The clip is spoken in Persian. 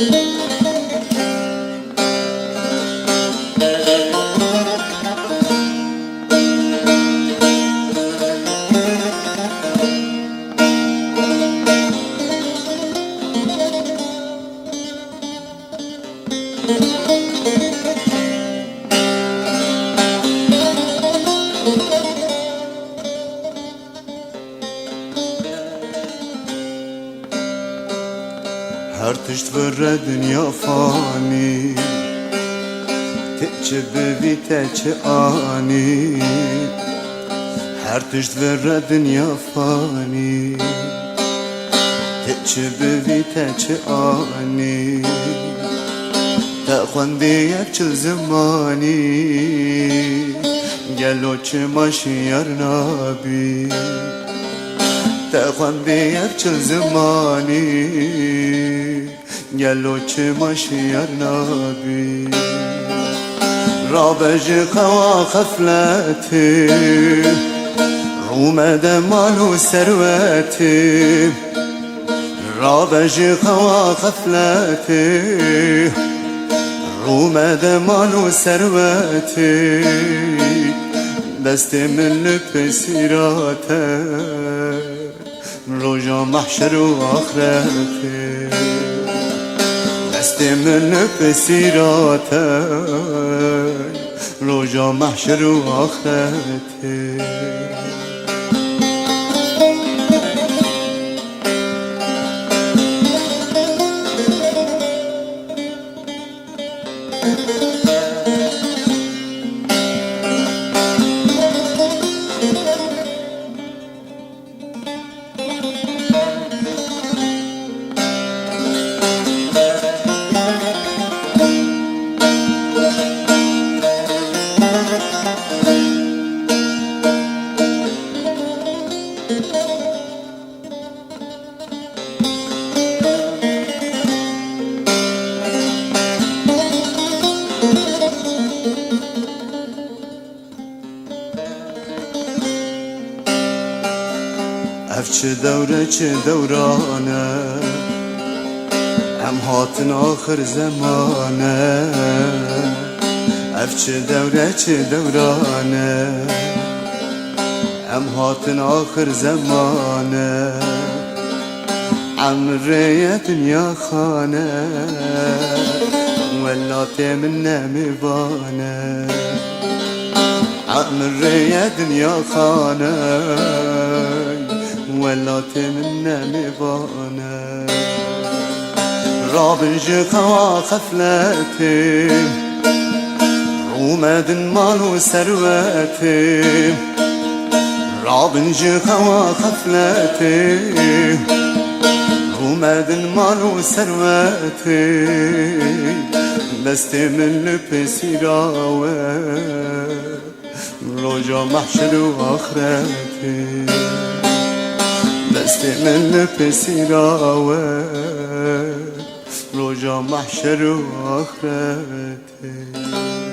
هر تشت ور دنیا فانی تچه ببی تچه آنی هر تشت ور دنیا فانی تچه ببی تچه آنی تا خوندی یک چل زمانی گلو چه ماشی یار نابی تا خوندی یک چل زمانی گلو چه ماشی یار نابی رابج خوا خفلتی رومد مال و ثروتی رابج خوا خفلتی رومد مال و ثروتی دست من لب سیراته روژا محشر و آخرته دست من لب سیراته روژا محشر و آخرته اف چه دوره چه دورانه هم هاتن آخر زمانه اف چه دوره چه دورانه هم هاتن آخر زمانه عمره دنیا خانه ولات من نمیبانه عمره دنیا خانه ولات من نمیبانه رابج خوا خفلتی رومد مال و ثروتی رابج خوا خفلتی رومد مال و ثروتی دست من لب سیراوه روژا محشر و آخرتی دست من لب سیراوه روژا محشر و آخرته